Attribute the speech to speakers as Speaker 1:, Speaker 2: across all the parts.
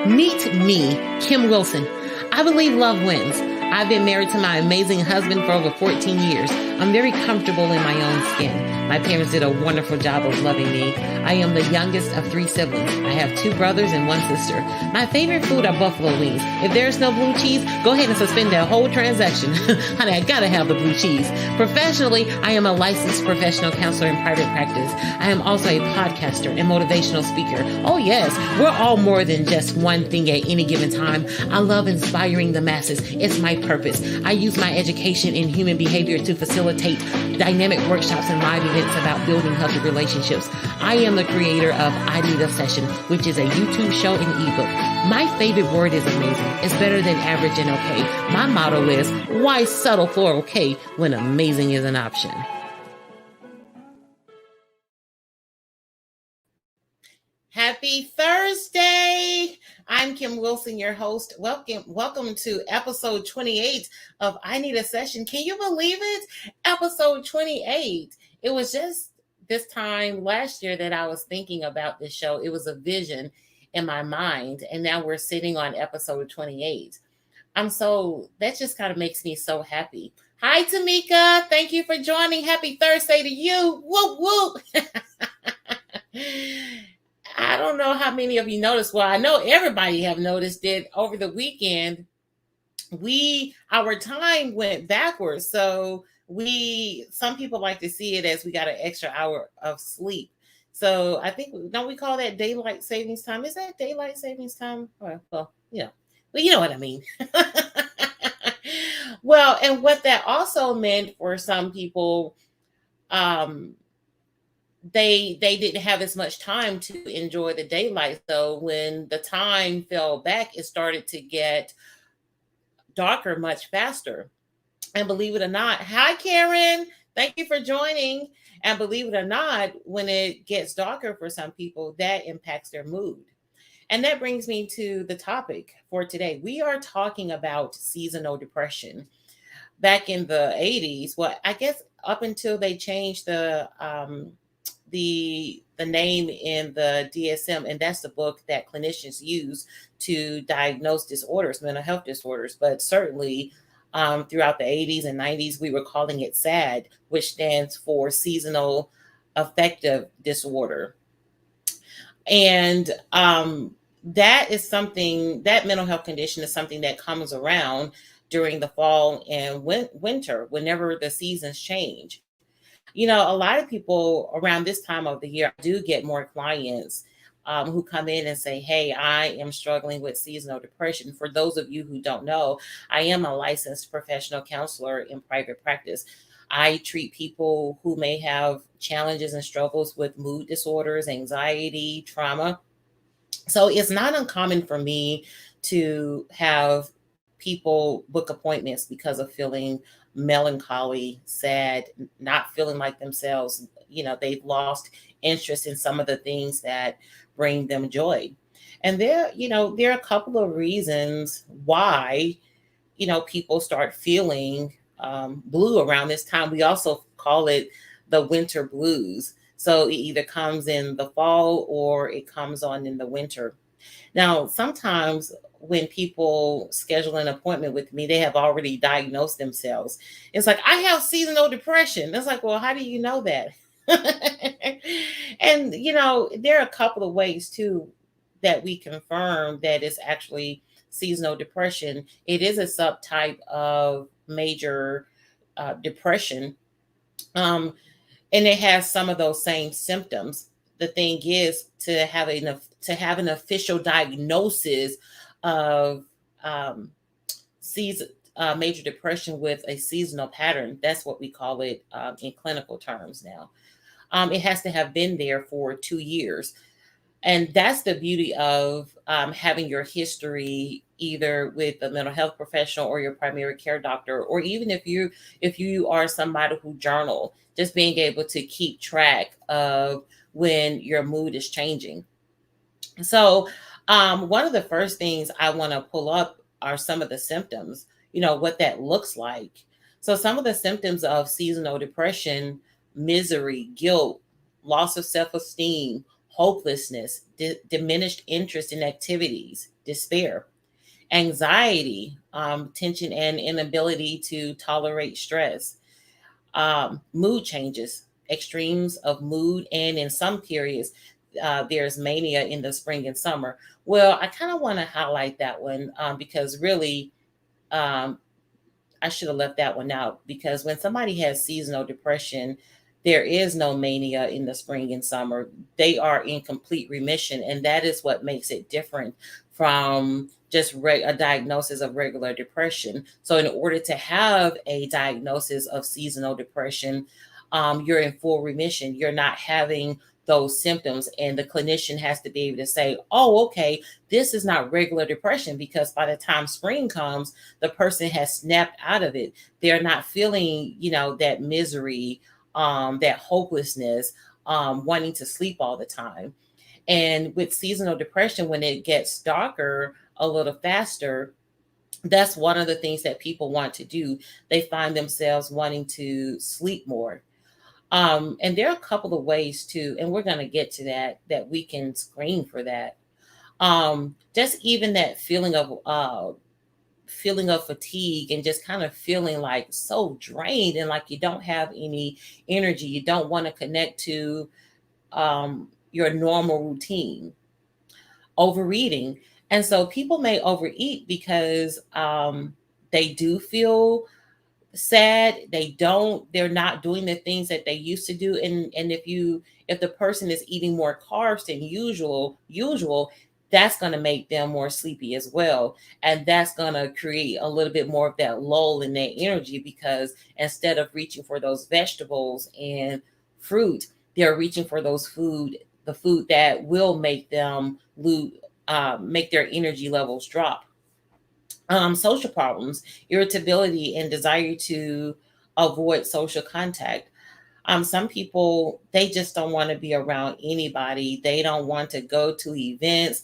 Speaker 1: Meet me, Kim Wilson. I believe love wins. I've been married to my amazing husband for over 14 years. I'm very comfortable in my own skin. My parents did a wonderful job of loving me. I am the youngest of 3 siblings. I have 2 brothers and 1 sister. My favorite food are buffalo wings. If there's no blue cheese, go ahead and suspend that whole transaction. Honey, I gotta have the blue cheese. Professionally, I am a licensed professional counselor in private practice. I am also a podcaster and motivational speaker. Oh yes, we're all more than just one thing at any given time. I love inspiring the masses. It's my purpose. I use my education in human behavior to facilitate dynamic workshops and live events about building healthy relationships. I am the creator of I Need a Session, which is a YouTube show and ebook. My favorite word is amazing. It's better than average and okay. My motto is, why settle for okay when amazing is an option? Happy Thursday. I'm Kim Wilson, your host. Welcome to episode 28 of I Need a Session. Can you believe it? Episode 28. It was just this time last year that I was thinking about this show. It was a vision in my mind, and now we're sitting on episode 28. That just kind of makes me so happy. Hi, Tamika. Thank you for joining. Happy Thursday to you. Whoop, whoop. I don't know how many of you noticed. Well, I know everybody have noticed that over the weekend, our time went backwards. So some people like to see it as we got an extra hour of sleep. So I think, don't we call that daylight savings time? Is that daylight savings time? Well, you know what I mean. Well, and what that also meant for some people, they didn't have as much time to enjoy the daylight. So when the time fell back, it started to get darker much faster. And believe it or not, hi Karen, thank you for joining. And believe it or not, when it gets darker for some people, that impacts their mood. And that brings me to the topic for today. We are talking about seasonal depression. Back in the 80s, well, I guess up until they changed the name in the DSM, and that's the book that clinicians use to diagnose disorders, mental health disorders. But certainly throughout the 80s and 90s, we were calling it SAD, which stands for seasonal affective disorder. And that mental health condition is something that comes around during the fall and winter, whenever the seasons change. A lot of people around this time of the year, I do get more clients who come in and say, hey, I am struggling with seasonal depression. For those of you who don't know, I am a licensed professional counselor in private practice. I treat people who may have challenges and struggles with mood disorders, anxiety, trauma. So it's not uncommon for me to have people book appointments because of feeling melancholy, sad, not feeling like themselves. They've lost interest in some of the things that bring them joy. And there are a couple of reasons why, people start feeling blue around this time. We also call it the winter blues. So it either comes in the fall or it comes on in the winter. Now, sometimes when people schedule an appointment with me, they have already diagnosed themselves. It's like, I have seasonal depression. It's like, well, how do you know that? And, there are a couple of ways too that we confirm that it's actually seasonal depression. It is a subtype of major depression. And it has some of those same symptoms. The thing is to have an official diagnosis of major depression with a seasonal pattern. That's what we call it in clinical terms now. It has to have been there for 2 years. And that's the beauty of having your history either with a mental health professional or your primary care doctor, or even if you are somebody who journal, just being able to keep track of when your mood is changing. So one of the first things I want to pull up are some of the symptoms, what that looks like. So some of the symptoms of seasonal depression: misery, guilt, loss of self-esteem, hopelessness, diminished interest in activities, despair, anxiety, tension, and inability to tolerate stress, mood changes, extremes of mood, and in some periods, there's mania in the spring and summer. Well, I kind of want to highlight that one because really, um, I should have left that one out because when somebody has seasonal depression, there is no mania in the spring and summer. They are in complete remission, and that is what makes it different from just a diagnosis of regular depression. So, in order to have a diagnosis of seasonal depression, you're in full remission. You're not having those symptoms, and the clinician has to be able to say, "Oh, okay, this is not regular depression," because by the time spring comes, the person has snapped out of it. They're not feeling, that misery, that hopelessness, wanting to sleep all the time. And with seasonal depression, when it gets darker a little faster, that's one of the things that people want to do. They find themselves wanting to sleep more. And there are a couple of ways too, and we're going to get to that we can screen for that. Just even that feeling of fatigue and just kind of feeling like so drained and like you don't have any energy. You don't want to connect to your normal routine. Overeating. And so people may overeat because they do feel sad. They're not doing the things that they used to do. And if the person is eating more carbs than usual, that's going to make them more sleepy as well. And that's going to create a little bit more of that lull in their energy because instead of reaching for those vegetables and fruit, they're reaching for the food that will make them make their energy levels drop. Social problems, irritability, and desire to avoid social contact. Some people, they just don't want to be around anybody. They don't want to go to events.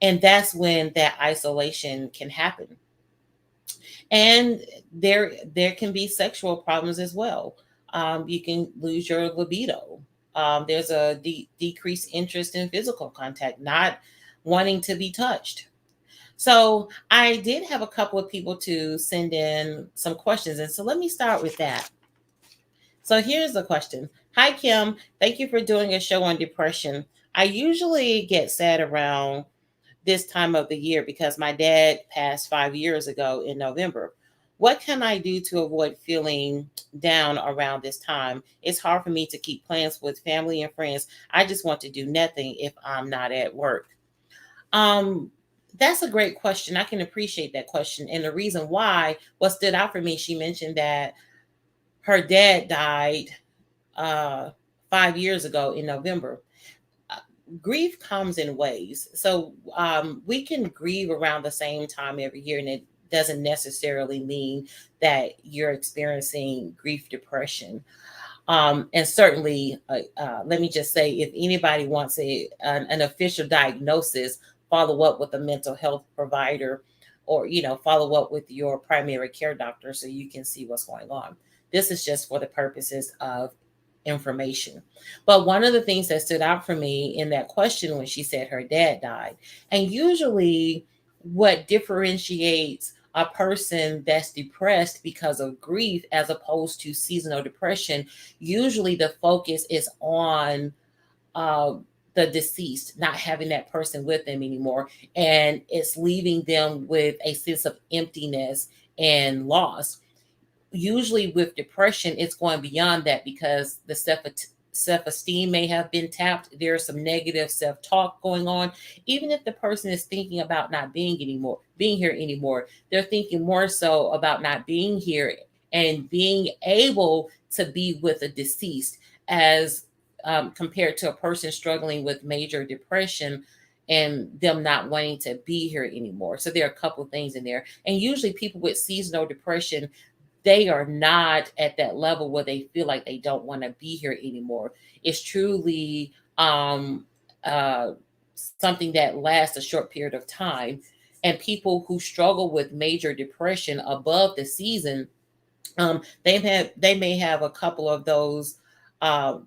Speaker 1: And that's when that isolation can happen. And there can be sexual problems as well. You can lose your libido. There's a decreased interest in physical contact, not wanting to be touched. So I did have a couple of people to send in some questions. And so let me start with that. So here's the question. Hi, Kim. Thank you for doing a show on depression. I usually get sad around this time of the year because my dad passed 5 years ago in November. What can I do to avoid feeling down around this time? It's hard for me to keep plans with family and friends. I just want to do nothing if I'm not at work. Um, that's a great question. I can appreciate that question. And the reason why, what stood out for me, she mentioned that her dad died uh, 5 years ago in November. Uh, Grief comes in waves. So we can grieve around the same time every year, and it doesn't necessarily mean that you're experiencing grief depression. And certainly, let me just say, if anybody wants an official diagnosis, follow up with a mental health provider, or follow up with your primary care doctor so you can see what's going on. This is just for the purposes of information. But one of the things that stood out for me in that question when she said her dad died, and usually what differentiates a person that's depressed because of grief as opposed to seasonal depression, usually the focus is on uh, the deceased, not having that person with them anymore. And it's leaving them with a sense of emptiness and loss. Usually with depression, it's going beyond that because the self-esteem may have been tapped. There's some negative self-talk going on. Even if the person is thinking about not being here anymore, they're thinking more so about not being here and being able to be with a deceased as compared to a person struggling with major depression and them not wanting to be here anymore. So there are a couple of things in there. And usually people with seasonal depression, they are not at that level where they feel like they don't want to be here anymore. It's truly uh, something that lasts a short period of time. And people who struggle with major depression above the season, they may have a couple of those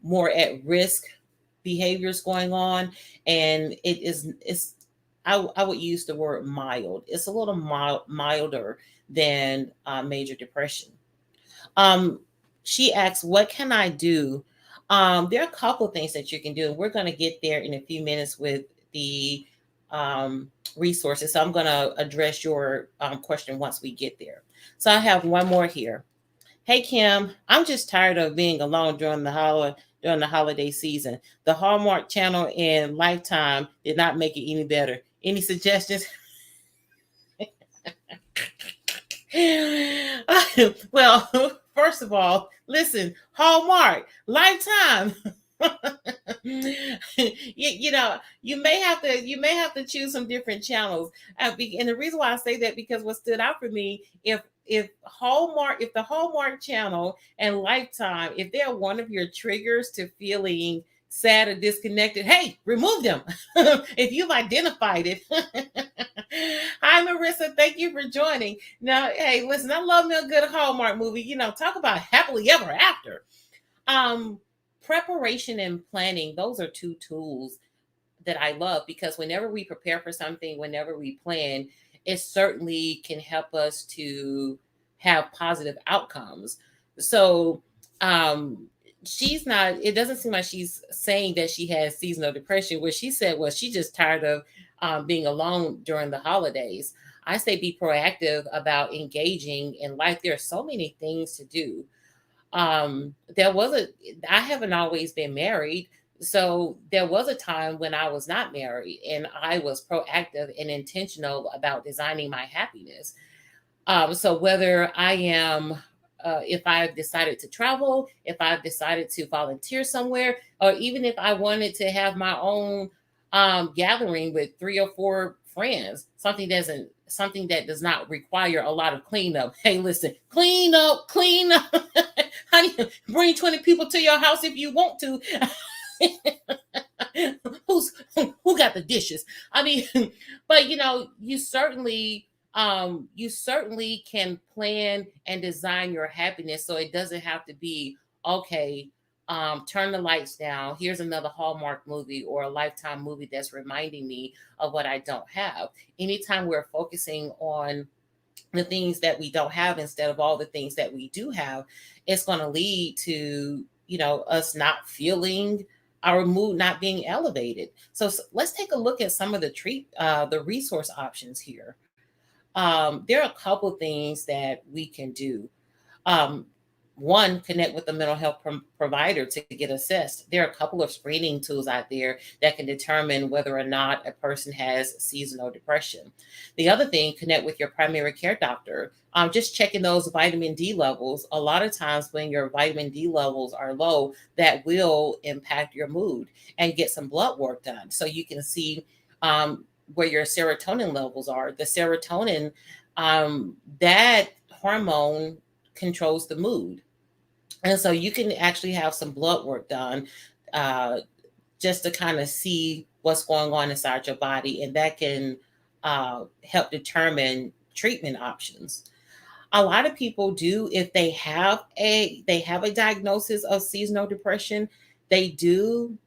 Speaker 1: more at risk behaviors going on, and I would use the word mild. It's a little milder than major depression. Um, she asks, "What can I do?" There are a couple of things that you can do, and we're going to get there in a few minutes with the resources. So I'm going to address your question once we get there. So I have one more here. Hey Kim, I'm just tired of being alone during the holiday season. The Hallmark Channel and Lifetime did not make it any better. Any suggestions? Well, first of all, listen, Hallmark, Lifetime. You may have to choose some different channels. And the reason why I say that, because what stood out for me, if the Hallmark Channel and Lifetime, if they're one of your triggers to feeling sad or disconnected, hey, remove them. If you've identified it. Hi, Marissa. Thank you for joining. Now, hey, listen, I love me a good Hallmark movie. Talk about happily ever after. Um, Preparation and planning, those are two tools that I love, because whenever we prepare for something, whenever we plan, it certainly can help us to have positive outcomes. So, it doesn't seem like she's saying that she has seasonal depression. What she said was she just tired of being alone during the holidays. I say be proactive about engaging in life. There are so many things to do. There was a I haven't always been married, so there was a time when I was not married, and I was proactive and intentional about designing my happiness. So whether I am if I've decided to travel, if I've decided to volunteer somewhere, or even if I wanted to have my own gathering with 3 or 4 friends, something that does not require a lot of cleanup. Hey, listen, clean up, clean up. Honey, bring 20 people to your house if you want to. Who got the dishes? I mean, but you certainly can plan and design your happiness, so it doesn't have to be okay. Turn the lights down. Here's another Hallmark movie or a Lifetime movie that's reminding me of what I don't have. Anytime we're focusing on the things that we don't have instead of all the things that we do have, it's going to lead to us not feeling our mood not being elevated. So let's take a look at some of the resource options here. There are a couple things that we can do. Um, One, connect with a mental health provider to get assessed. There are a couple of screening tools out there that can determine whether or not a person has seasonal depression. The other thing, connect with your primary care doctor. Just checking those vitamin D levels. A lot of times, when your vitamin D levels are low, that will impact your mood, and get some blood work done so you can see where your serotonin levels are. The serotonin, that hormone controls the mood. And so you can actually have some blood work done uh, just to kind of see what's going on inside your body, and that can help determine treatment options. A lot of people do, if they have a diagnosis of seasonal depression, they do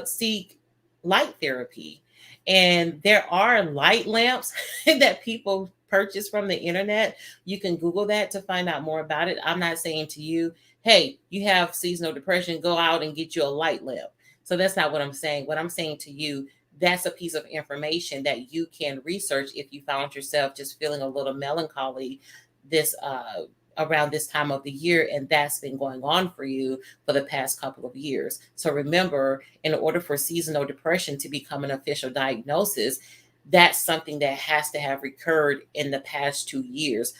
Speaker 1: seek light therapy. And there are light lamps that people purchase from the internet. You can Google that to find out more about it. I'm not saying to you, hey, you have seasonal depression, go out and get you a light lamp. So that's not what I'm saying. What I'm saying to you, that's a piece of information that you can research if you found yourself just feeling a little melancholy this around this time of the year, and that's been going on for you for the past couple of years. So remember, in order for seasonal depression to become an official diagnosis, that's something that has to have recurred in the past 2 years,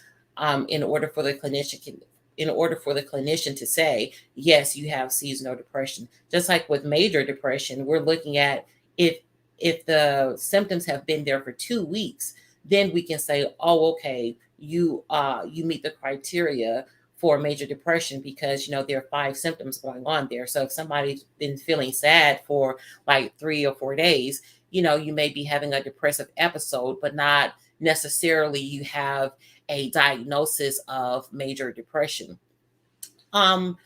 Speaker 1: in order for the clinician to say, yes, you have seasonal depression. Just like with major depression, we're looking at if the symptoms have been there for 2 weeks, then we can say, oh, okay, you meet the criteria for major depression, because there are 5 symptoms going on there. So if somebody's been feeling sad for like 3 or 4 days, you may be having a depressive episode, but not necessarily you have a diagnosis of major depression. Um,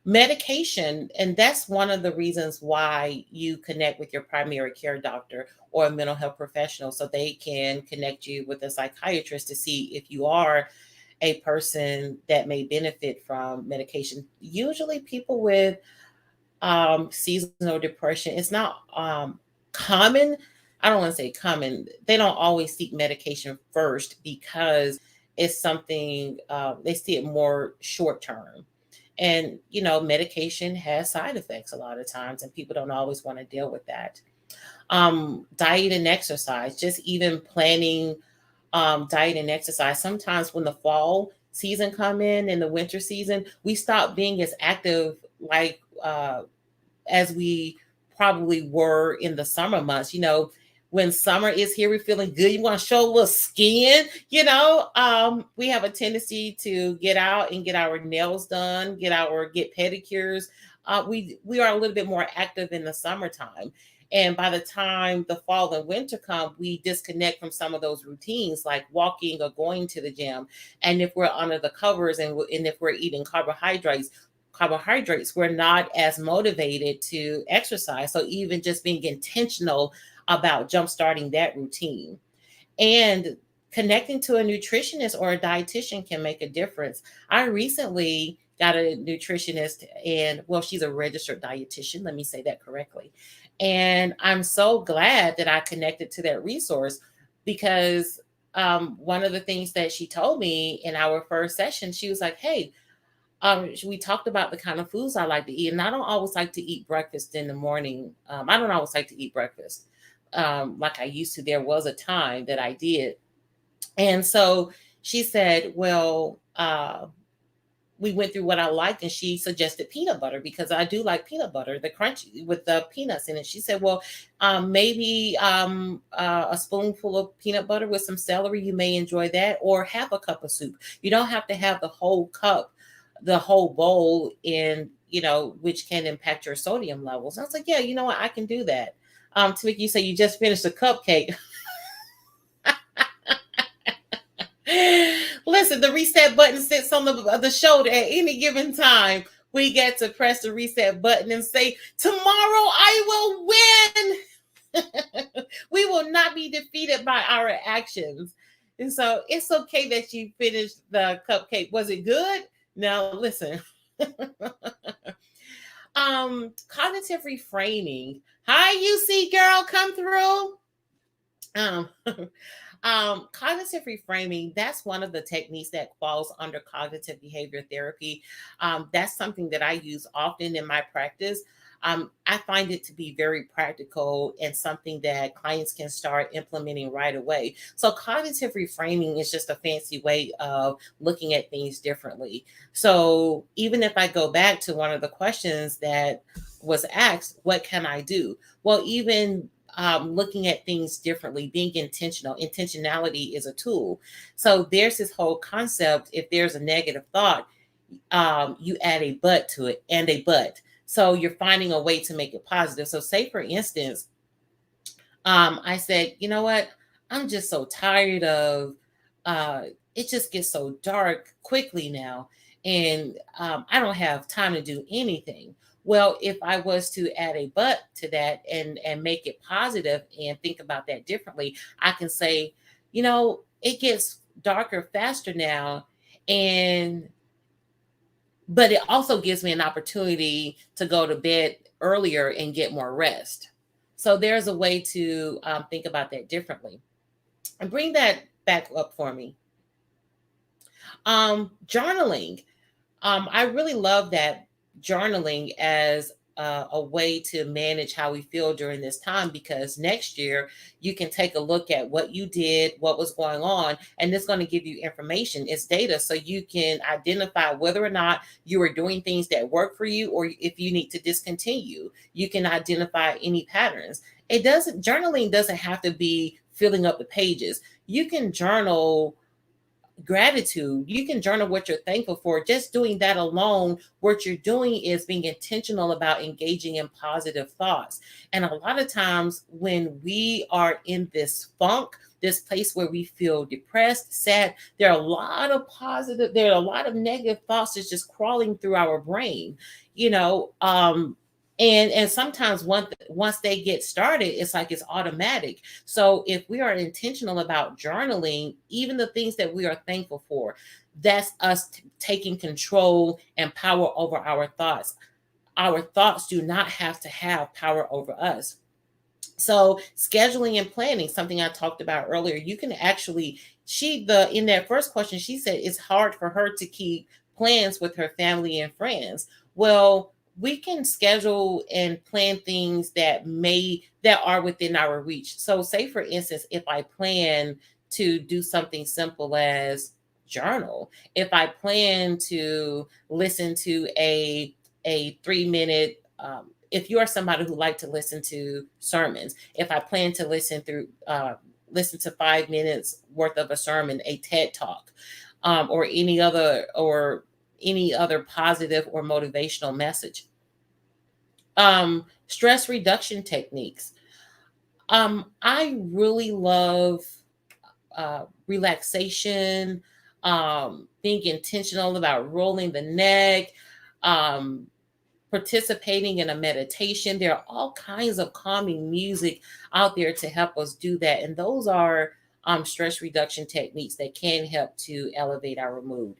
Speaker 1: Medication, and that's one of the reasons why you connect with your primary care doctor or a mental health professional, so they can connect you with a psychiatrist to see if you are a person that may benefit from medication. Usually people with seasonal depression, it's not common. I don't want to say common. They don't always seek medication first because it's something they see it more short term. And, medication has side effects a lot of times, and people don't always want to deal with that. Diet and exercise, just even planning diet and exercise. Sometimes when the fall season come in and the winter season, we stop being as active like as we probably were in the summer months. When summer is here, we're feeling good. You want to show a little skin, we have a tendency to get out and get our nails done, get pedicures. We are a little bit more active in the summertime. And by the time the fall and winter come, we disconnect from some of those routines like walking or going to the gym. And if we're under the covers and if we're eating carbohydrates, we're not as motivated to exercise. So even just being intentional about jumpstarting that routine and connecting to a nutritionist or a dietitian can make a difference. I recently got a nutritionist, and well, she's a registered dietitian. Let me say that correctly. And I'm so glad that I connected to that resource because one of the things that she told me in our first session, she was like, hey, we talked about the kind of foods I like to eat, and I don't always like to eat breakfast in the morning. I don't always like to eat breakfast like I used to. There was a time that I did, and so she said, "Well, we went through what I liked, and she suggested peanut butter because I do like peanut butter, the crunchy with the peanuts in it." She said, "Well, maybe a spoonful of peanut butter with some celery. You may enjoy that, or have a cup of soup. You don't have to have the whole cup." The whole bowl in, which can impact your sodium levels. And I was like, yeah, you know what? I can do that. Tamika, you say you just finished a cupcake. Listen, the reset button sits on the shoulder at any given time. We get to press the reset button and say, tomorrow I will win. We will not be defeated by our actions. And so it's okay that you finished the cupcake. Was it good? Now, listen. Cognitive reframing. Hi, UC girl, come through. Um, Cognitive reframing, that's one of the techniques that falls under cognitive behavior therapy. That's something that I use often in my practice. I find it to be very practical and something that clients can start implementing right away. So, cognitive reframing is just a fancy way of looking at things differently. So, even if I go back to one of the questions that was asked, what can I do? Well, even looking at things differently, being intentional. Intentionality is a tool. So there's this whole concept. If there's a negative thought, you add a but to it and a but. So you're finding a way to make it positive. So say for instance, I said, you know what? I'm just so tired of it just gets so dark quickly now. And I don't have time to do anything. Well, if I was to add a but to that and make it positive and think about that differently, I can say, it gets darker faster now. But it also gives me an opportunity to go to bed earlier and get more rest. So there's a way to think about that differently. And bring that back up for me. Journaling. I really love that journaling as a way to manage how we feel during this time, because next year you can take a look at what you did, what was going on, and it's going to give you information. It's data, so you can identify whether or not you are doing things that work for you or if you need to discontinue. You can identify any patterns. Journaling doesn't have to be filling up the pages. You can journal gratitude. You can journal what you're thankful for. Just doing that alone, what you're doing is being intentional about engaging in positive thoughts. And a lot of times when we are in this funk, this place where we feel depressed, sad, there are a lot of positive, there are a lot of negative thoughts that's just crawling through our brain, you know. And sometimes once they get started, it's like it's automatic. So if we are intentional about journaling, even the things that we are thankful for, that's us taking control and power over our thoughts. Our thoughts do not have to have power over us. So scheduling and planning, something I talked about earlier, you can actually, in that first question, she said it's hard for her to keep plans with her family and friends. Well, we can schedule and plan things that are within our reach. So say for instance, if I plan to do something simple as journal, if I plan to listen to a 3 minute if you are somebody who like to listen to sermons, if I plan to listen to 5 minutes worth of a sermon, a TED talk, or any other positive or motivational message. Stress reduction techniques. I really love relaxation, being intentional about rolling the neck, um, participating in a meditation. There are all kinds of calming music out there to help us do that. And those are stress reduction techniques that can help to elevate our mood.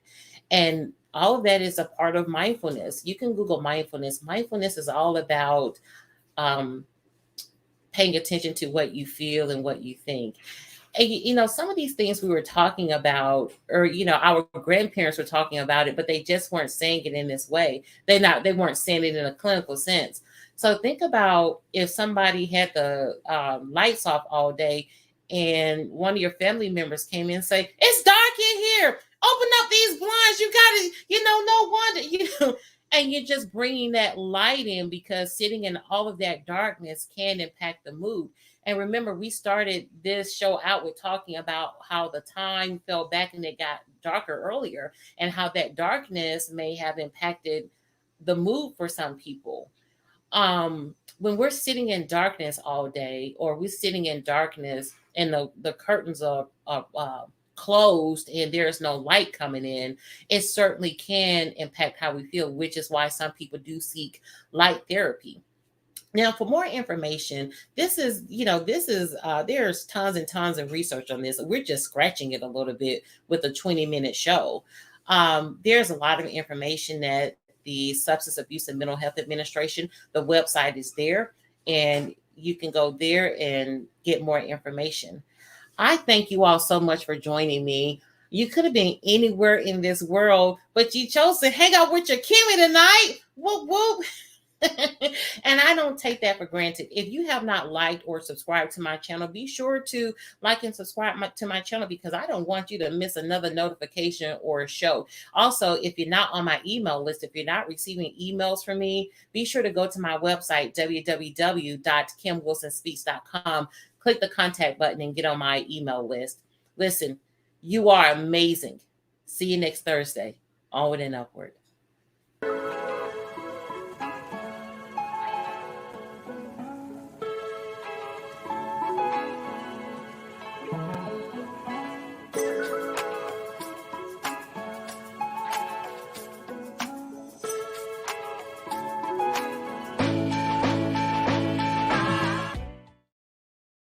Speaker 1: And all of that is a part of mindfulness. You can Google mindfulness. Mindfulness is all about um, paying attention to what you feel and what you think. And, you know, some of these things we were talking about, or, you know, our grandparents were talking about it, but they just weren't saying it in this way. They weren't saying it in a clinical sense. So think about if somebody had the lights off all day and one of your family members came in and say, it's dark in here. Open up these blinds. You got to, you know, no wonder, you know, and you're just bringing that light in because sitting in all of that darkness can impact the mood. And remember, we started this show out with talking about how the time fell back and it got darker earlier, and how that darkness may have impacted the mood for some people. When we're sitting in darkness all day, or we're sitting in darkness and the curtains are closed and there's no light coming in, it certainly can impact how we feel, which is why some people do seek light therapy. Now, for more information, there's tons and tons of research on this. We're just scratching it a little bit with a 20-minute show. There's a lot of information that the Substance Abuse and Mental Health Administration, the website is there, and you can go there and get more information. I thank you all so much for joining me. You could have been anywhere in this world, but you chose to hang out with your Kimmy tonight. Whoop, whoop. And I don't take that for granted. If you have not liked or subscribed to my channel, be sure to like and subscribe to my channel, because I don't want you to miss another notification or a show. Also, if you're not on my email list, if you're not receiving emails from me, be sure to go to my website, www.kimwilsonspeaks.com, click the contact button and get on my email list. Listen, you are amazing. See you next Thursday. Onward and upward.